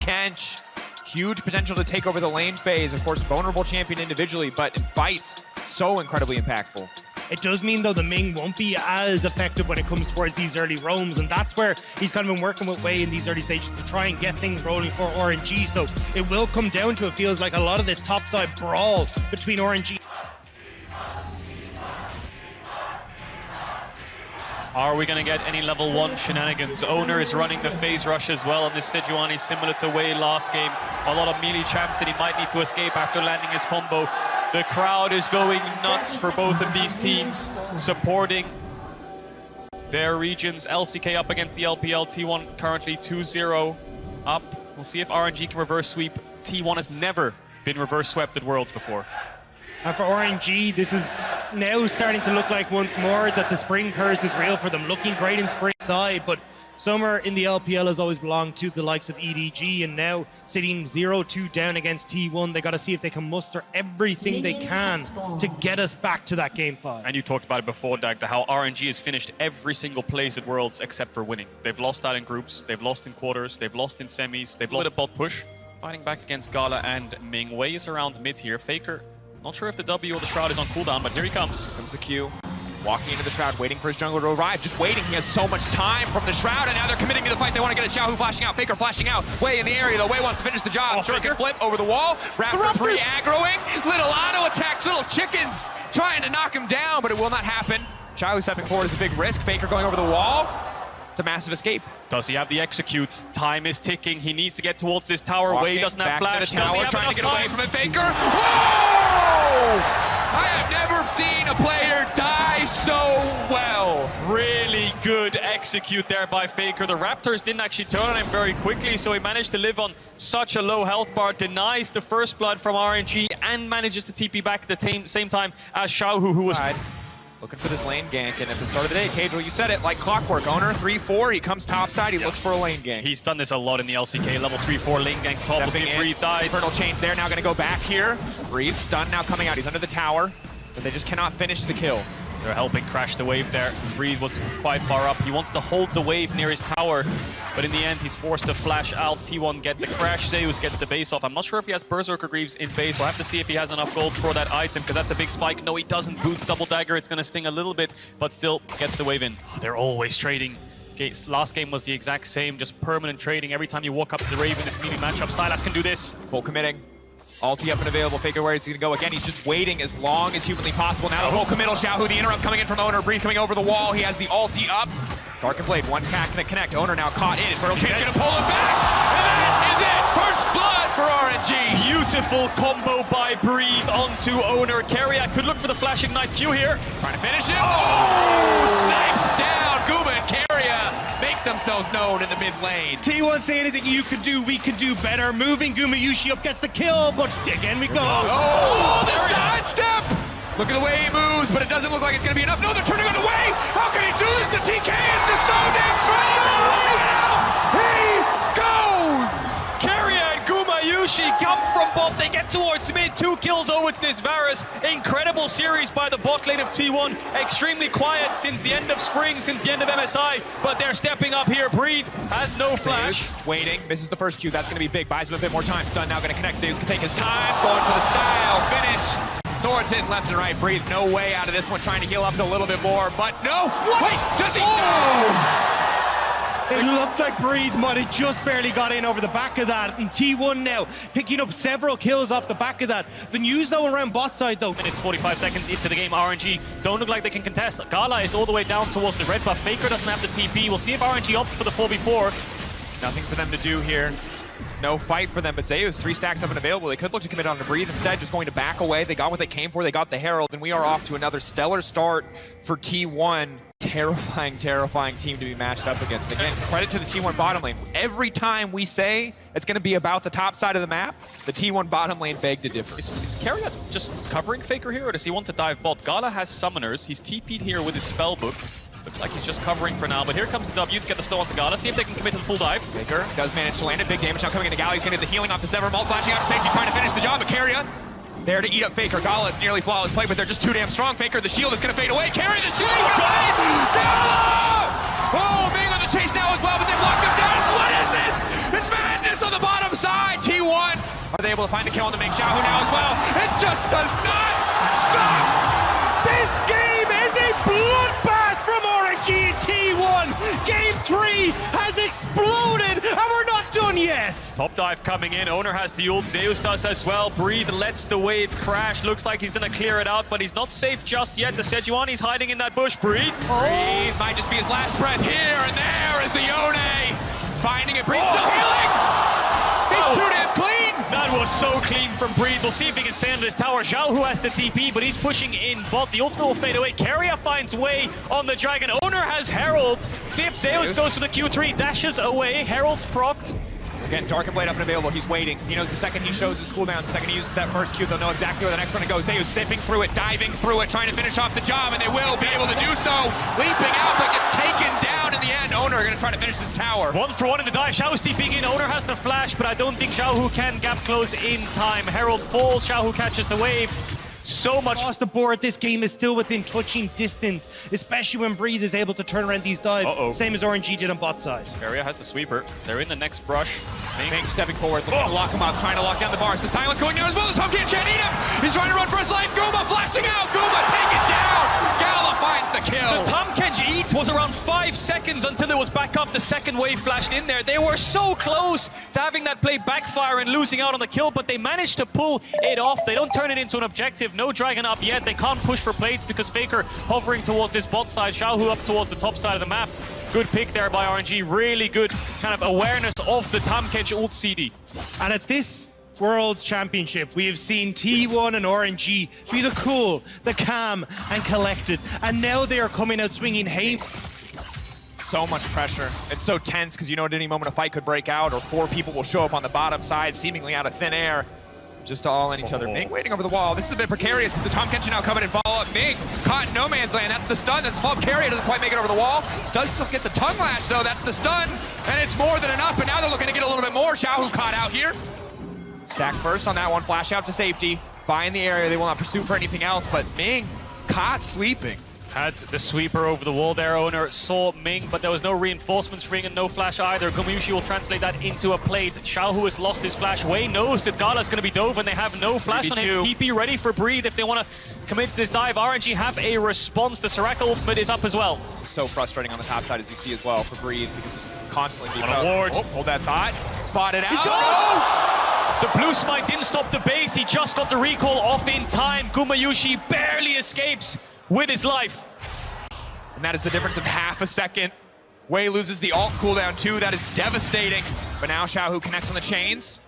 Kench, huge potential to take over the lane phase. Of course, vulnerable champion individually, but in fights, so incredibly impactful. It does mean, though, the Ming won't be as effective when it comes towards these early roams, and that's where he's kind of been working with Wei in these early stages to try and get things rolling for RNG. So it will come down to, it feels like, a lot of this topside brawl between RNG. Are we going to get any level 1 shenanigans? Owner is running the phase rush as well on this Sejuani, similar to Wei last game. A lot of melee champs that he might need to escape after landing his combo. The crowd is going nuts for both of these teams, supporting their regions. LCK up against the LPL. T1 currently 2-0 up. We'll see if RNG can reverse sweep. T1 has never been reverse swept at Worlds before. And for RNG, this is now starting to look like once more that the spring curse is real for them. Looking great in spring side, but summer in the LPL has always belonged to the likes of EDG, and now sitting 0-2 down against T1, they got to see if they can muster everything they can to get us back to that game 5. And you talked about it before, Dag, how RNG has finished every single place at Worlds except for winning. They've lost out in groups, they've lost in quarters, they've lost in semis, they've lost a bot push. Fighting back against Gala and Ming. Wei is around mid here. Faker, not sure if the W or the Shroud is on cooldown, but here he comes. Comes the Q. Walking into the Shroud, waiting for his jungler to arrive. Just waiting. He has so much time from the Shroud, and now they're committing to the fight. They want to get a Xiaohu flashing out. Faker flashing out. Wei in the area, though. Wei wants to finish the job. Shuriken flip over the wall. Raptor pre-aggroing. Little auto attacks. Little chickens trying to knock him down, but it will not happen. Xiaohu stepping forward is a big risk. Faker going over the wall. It's a massive escape. Does he have the execute? Time is ticking. He needs to get towards this tower. Wei doesn't have flash. The tower, trying to get away from it. Faker. Whoa! I have never seen a player die so well. Really good execute there by Faker. The Raptors didn't actually turn on him very quickly, so he managed to live on such a low health bar, denies the first blood from RNG, and manages to TP back at the same time as Xiaohu, who was... Looking for this lane gank, and at the start of the day, Cage, you said it, like clockwork. Owner, 3-4, he comes topside, he looks for a lane gank. He's done this a lot in the LCK, level 3-4 lane gank top. We'll see if Breathe dies. Infernal Chain's there, now gonna go back here. Breathe, stun now coming out, he's under the tower, but they just cannot finish the kill. They're helping crash the wave there. Breathe was quite far up. He wants to hold the wave near his tower, but in the end, he's forced to flash out. T1 get the crash. Zeus gets the base off. I'm not sure if he has Berserker Greaves in base. We'll have to see if he has enough gold for that item, because that's a big spike. No, he doesn't. Boots double dagger. It's going to sting a little bit, but still gets the wave in. They're always trading. Last game was the exact same, just permanent trading. Every time you walk up to the Raven, this meaty matchup, Sylas can do this. Full committing. Ulti up and available. Faker where he's going to go again. He's just waiting as long as humanly possible. Now the full committal. Xiaohu, the interrupt coming in from Owner. Breathe coming over the wall. He has the ulti up. Darkened Blade, one cat gonna connect. Owner now caught in. Infernal Chain's gonna pull him back. And that is it. First blood for RNG. Beautiful combo by Breathe onto Owner. Keria could look for the flashing knife Q here. Trying to finish it. Oh! Snipes down. Guma and Keria make themselves known in the mid lane. T1 say anything you can do, we can do better. Moving Gumayushi up gets the kill, but again we go. Oh, the sidestep! Look at the way he moves, but it doesn't look like it's going to be enough. No, they're turning on the way! How can he do this? The TK is just so damn strong! He goes! Keria and Gumayushi come from bot. They get towards mid. 2 kills over to this Varus. Incredible series by the bot lane of T1. Extremely quiet since the end of spring, since the end of MSI, but they're stepping up here. Breathe has no flash. Waiting, misses the first Q. That's going to be big. Buys him a bit more time. Stun now going to connect. Zeus can take his time. Going for the style. Finish. Swords hitting left and right. Breathe no way out of this one. Trying to heal up a little bit more, but no. What? Wait, does he? No! It looked like Breathe might have just barely got in over the back of that. And T1 now picking up several kills off the back of that. The news though around bot side though. Minutes 45 seconds into the game. RNG don't look like they can contest. Gala is all the way down towards the red buff. Faker doesn't have the TP. We'll see if RNG opts for the 4v4. Nothing for them to do here. No fight for them, but Zeus 3 stacks up and available. They could look to commit on to Breathe. Instead, just going to back away. They got what they came for. They got the Herald, and we are off to another stellar start for T1. Terrifying, terrifying team to be matched up against. Again, credit to the T1 bottom lane. Every time we say it's going to be about the top side of the map, the T1 bottom lane beg to differ. Is Keria just covering Faker here, or does he want to dive bot? Gala has summoners. He's TP'd here with his spellbook. Looks like he's just covering for now, but here comes the W to get the slow onto Gala. See if they can commit to the full dive. Faker does manage to land it. Big damage now coming into Gala. He's going to get the healing off the Sever. Mult flashing out to safety, trying to finish the job. But Keria there to eat up Faker. Gala, it's nearly flawless play, but they're just too damn strong. Faker, the shield is going to fade away. Keria, the shield going! Gala! Oh, being on the chase now as well, but they've locked him down. What is this? It's madness on the bottom Are they able to find the kill on the Ming Xiaohu now as well? It just does not stop! This game is a bloodbath from RNG and T1. Game 3 has exploded, and we're not done yet. Top dive coming in. Owner has the ult. Zeus does as well. Breathe lets the wave crash. Looks like he's going to clear it out, but he's not safe just yet. The Sejuani's hiding in that bush. Breathe. Breathe might just be his last breath. Here and there is the Yone. Finding it. Breathe still healing. He's too damn clean. That was so clean from Breathe. We'll see if he can stay under this tower. Zhao, who has the TP, but he's pushing in bot. The ultimate will fade away. Keria finds way on the dragon. Owner has Herald. See if Zeus goes for the Q3. Dashes away. Herald's procced. Again, Dark and Blade up and available. He's waiting. He knows the second he shows his cooldown, the second he uses that first Q, they'll know exactly where the next one goes. Zeus dipping through it, diving through it, trying to finish off the job, and they will be able to do so. Leaping out, but gets taken down in the end. Owner going to try to finish this tower. 1 for 1 in the dive. Xiaohu's TPing in. Owner has the flash, but I don't think Xiaohu can gap close in time. Herald falls. Xiaohu catches the wave. So much Across the board, this game is still within touching distance, especially when Breathe is able to turn around these dives, same as RNG did on bot side. Keria has the sweeper. They're in the next brush. Ming stepping forward, looking to lock him up, trying to lock down the bars. The silence going down as well. The Tom Kids can't eat him. He's trying to run for his life. Guma flashing out. Guma taken down. Gala finds the kill. The Tamkej eat was around 5 seconds until it was back up. The second wave flashed in there. They were so close to having that play backfire and losing out on the kill, but they managed to pull it off. They don't turn it into an objective. No dragon up yet. They can't push for plates because Faker hovering towards this bot side. Xiaohu up towards the top side of the map. Good pick there by RNG. Really good kind of awareness of the Tamkej ult CD. And at this World Championship, we have seen T1 and RNG be the cool, the calm, and collected. And now they are coming out swinging hay. So much pressure. It's so tense because you know at any moment a fight could break out or 4 people will show up on the bottom side, seemingly out of thin air. Just to all in each other. Ming waiting over the wall. This is a bit precarious because the Tom Kenshin now coming and follow up. Ming caught in no man's land. That's the stun. That's fault. Keria doesn't quite make it over the wall. Does still get the tongue lash though. That's the stun. And it's more than enough. But now they're looking to get a little bit more. Xiaohu caught out here. Stack first on that one. Flash out to safety. Find the area. They will not pursue for anything else. But Ming caught sleeping. Had the sweeper over the wall there. Owner saw Ming, but there was no reinforcements ring and no flash either. Gumyushi will translate that into a plate. Xiaohu has lost his flash. Wei knows that Gala's going to be dove and they have no flash on him. TP ready for Breathe if they want to commit to this dive. RNG have a response. The Soraka ultimate is up as well. This is so frustrating on the top side as you see as well for Breathe because constantly being ward. Hold that thought. Spotted out. The blue smite didn't stop the base. He just got the recall off in time. Gumayushi barely escapes with his life. And that is the difference of half a second. Wei loses the ult cooldown too. That is devastating. But now Xiaohu connects on the chains.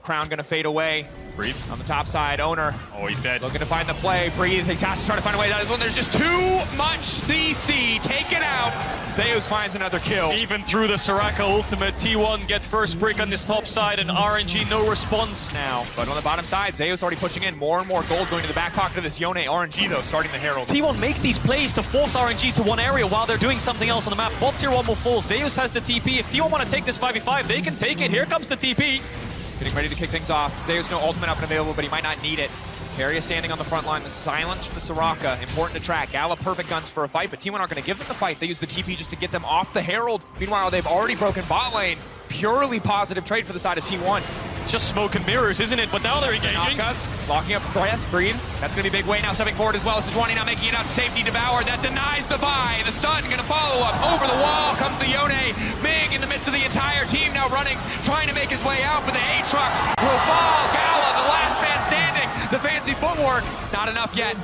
Crown gonna fade away. Breathe on the top side. Owner. Oh, he's dead. Looking to find the play. Breathe. He has to try to find a way. That is when there's just too much CC. Take it out. Zeus finds another kill. Even through the Soraka ultimate, T1 gets first break on this top side, and RNG no response now. But on the bottom side, Zeus already pushing in. More and more gold going to the back pocket of this Yone. RNG though, starting the Herald. T1 make these plays to force RNG to one area while they're doing something else on the map. Bot tier 1 will fall. Zeus has the TP. If T1 want to take this 5v5, they can take it. Here comes the TP. Getting ready to kick things off. Zeus no ultimate up and available, but he might not need it. Keria standing on the front line. The silence from the Soraka. Important to track. Gala perfect guns for a fight, but T1 aren't going to give them the fight. They use the TP just to get them off the Herald. Meanwhile, they've already broken bot lane. Purely positive trade for the side of T1. It's just smoke and mirrors, isn't it? But now they're engaging. Locking up breath, Breathe. That's going to be big. Way now stepping forward as well. Sejuani now making it out to safety. Devoured. That denies the buy. The stun going to follow up. Over the wall comes the Yone. Ming in the midst of the entire team now running, trying to make his way out, but the Aatrox will fall. Gala, the last man standing. The fancy footwork. Not enough yet.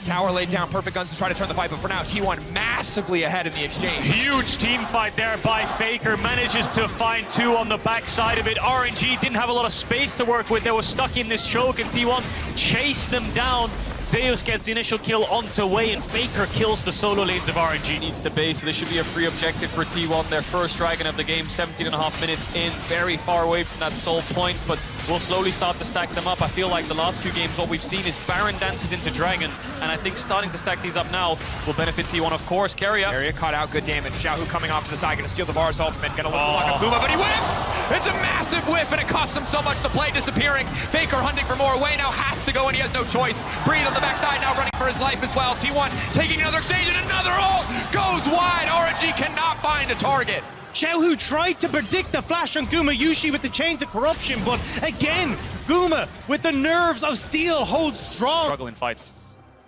Tower laid down, perfect guns to try to turn the fight, but for now, T1 massively ahead in the exchange. Huge team fight there by Faker. Manages to find 2 on the back side of it. RNG didn't have a lot of space to work with. They were stuck in this choke, and T1 chased them down. Zeus gets the initial kill onto Wei, and Faker kills the solo lanes of RNG. Needs to base, so this should be a free objective for T1. Their first dragon of the game, 17.5 minutes in. Very far away from that soul point, but we'll slowly start to stack them up. I feel like the last few games, what we've seen is Baron dances into Dragon, and I think starting to stack these up now will benefit T1, of course. Keria caught out, good damage. Xiaohu coming off to the side, gonna steal the Var's ultimate, gonna look to lock up Guma, but he whiffs! It's a massive whiff, and it costs him so much. The play disappearing. Faker hunting for more. Wei now has to go, and he has no choice. Breathe on the backside, now running for his life as well. T1 taking another exchange, and another ult goes wide. RNG cannot find a target. Xiaohu tried to predict the flash on Gumayusi with the chains of corruption, but again, Guma, with the nerves of steel, holds strong. Struggle in fights.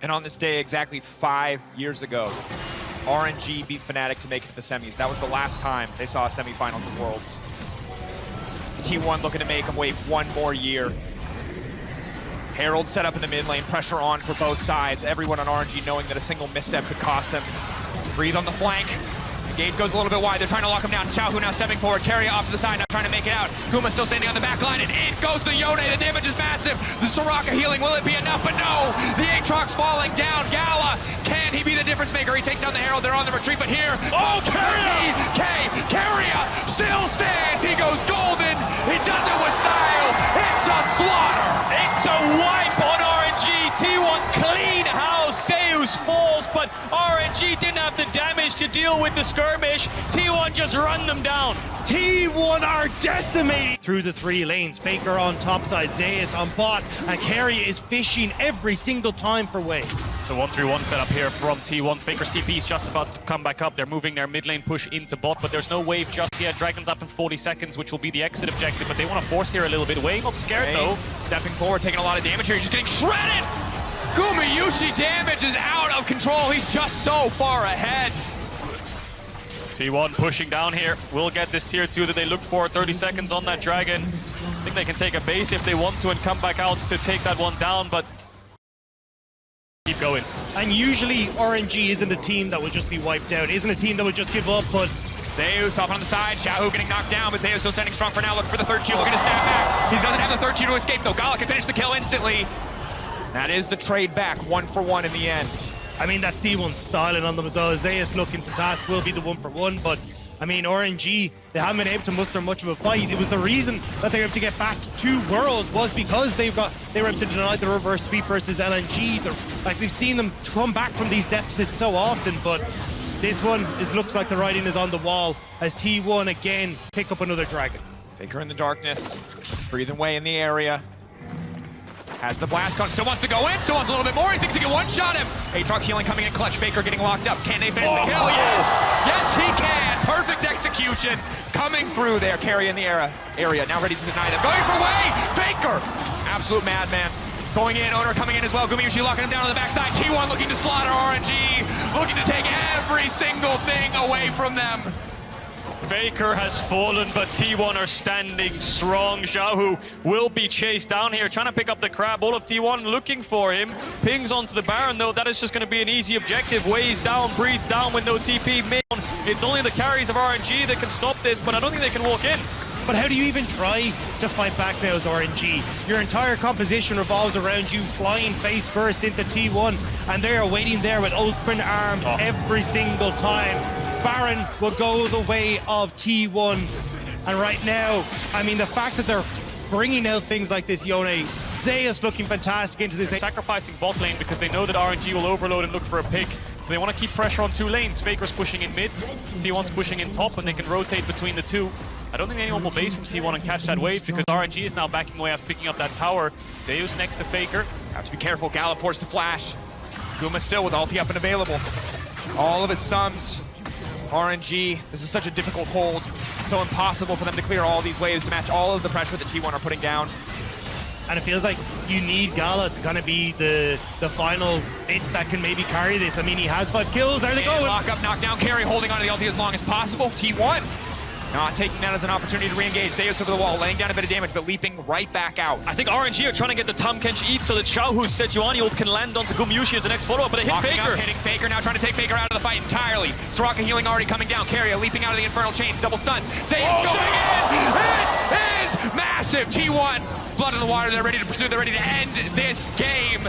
And on this day, exactly 5 years ago, RNG beat Fnatic to make it to the semis. That was the last time they saw a semifinals of Worlds. T1 looking to make them wait one more year. Herald set up in the mid lane, pressure on for both sides. Everyone on RNG knowing that a single misstep could cost them. Breathe on the flank. The gate goes a little bit wide. They're trying to lock him down. Xiaohu now stepping forward. Carry off to the side, now trying to make it out. Kuma still standing on the back line, and in goes the Yone. The damage is massive. The Soraka healing, will it be enough? But no! The Aatrox falling down. Gala, can he be the difference maker? He takes down the Herald. They're on the retreat, but here... Oh, Carrier still stands. He goes golden. He does it with style. It's a slaughter. It's a wipe on RNG. T1 clean house. Zeus falls, but RNG didn't have the damage to deal with the skirmish. T1 just run them down. T1 are decimated through the 3 lanes. Faker on top side, Zeus on bot, and Carry is fishing every single time for Wave. So 1-3-1 setup here from T1. Faker's TP is just about to come back up. They're moving their mid lane push into bot, but there's no Wave just yet. Dragon's up in 40 seconds, which will be the exit objective, but they want to force here a little bit. Wave not scared though. Stepping forward, taking a lot of damage here. He's just getting shredded. Gumayusi damage is out of control. He's just so far ahead. T1 pushing down here. Will get this tier 2 that they look for. 30 seconds on that Dragon. I think they can take a base if they want to and come back out to take that one down, but keep going. And usually RNG isn't a team that will just be wiped out, isn't a team that would just give up, but Zeus off on the side, Xiaohu getting knocked down, but Zeus still standing strong for now, looking for the third Q, looking to snap back. He doesn't have the third Q to escape though. Gala can finish the kill instantly. That is the trade back, 1-for-1 in the end. I mean, that's T1 styling on them as well. Zeus looking fantastic, will be the 1-for-1, but I mean, RNG, they haven't been able to muster much of a fight. It was the reason that they were able to get back to Worlds was because they were able to deny the reverse sweep versus LNG. Like, we've seen them come back from these deficits so often, but this one looks like the writing is on the wall as T1 again pick up another Dragon. Faker in the darkness, breathing away in the area. Has the blast gun, still wants to go in, still wants a little bit more. He thinks he can one-shot him. Aatrox healing coming in clutch. Faker getting locked up. Can they finish the kill? Yes! Yes, he can! Perfect execution coming through there. Carry in the area. Now ready to deny them. Going for Wave! Faker! Absolute madman. Going in, Owner coming in as well. Gumayusi locking him down on the backside. T1 looking to slaughter RNG. Looking to take every single thing away from them. Faker has fallen, but T1 are standing strong. Xiaohu will be chased down here, trying to pick up the crab. All of T1 looking for him. Pings onto the Baron, though. That is just going to be an easy objective. Weighs down, breathes down with no TP. It's only the carries of RNG that can stop this, but I don't think they can walk in. But how do you even try to fight back now as RNG? Your entire composition revolves around you flying face first into T1, and they are waiting there with open arms every single time. Baron will go the way of T1. And right now, I mean, the fact that they're bringing out things like this, Yone, Zeus looking fantastic into this. They're sacrificing bot lane because they know that RNG will overload and look for a pick. So they want to keep pressure on 2 lanes. Faker's pushing in mid, T1's pushing in top, and they can rotate between the 2. I don't think anyone will base from T1 and catch that wave because RNG is now backing away after picking up that tower. Zeus next to Faker. Have to be careful. Gala forced to flash. Guma still with ulti up and available. All of his sums. RNG, this is such a difficult hold. So impossible for them to clear all these waves to match all of the pressure that T1 are putting down. And it feels like you need Gala to kind of be the final bit that can maybe carry this. I mean, he has 5 kills. There they go. Lock up, knockdown, carry, holding onto the ulti as long as possible. T1 not taking that as an opportunity to re-engage. Zeus over the wall, laying down a bit of damage, but leaping right back out. I think RNG are trying to get the Tahm Kench eat so that Xiaohu's Sejuani ult can land onto Gumayusi as the next follow-up, but they hit Locking Faker. Up, hitting Faker, now trying to take Faker out of the fight entirely. Soraka healing already coming down. Carrier leaping out of the Infernal Chains, double stuns. Zeus going in! It is massive! T1, blood in the water, they're ready to pursue, they're ready to end this game.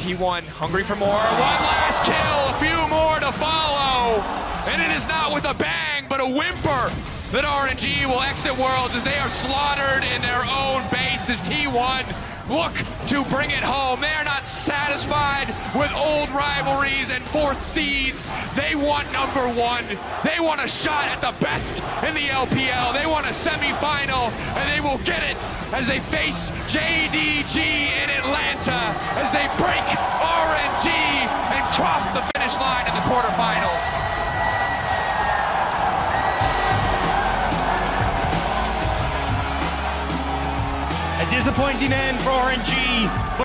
T1 hungry for more. One last kill, a few more to follow. And it is not with a bang, but a whimper that RNG will exit Worlds as they are slaughtered in their own base as T1 look to bring it home. They are not satisfied with old rivalries and 4th seeds. They want number 1. They want a shot at the best in the LPL. They want a semi-final, and they will get it as they face JDG in Atlanta as they break RNG and cross the finish line in the quarterfinals. A disappointing end for RNG.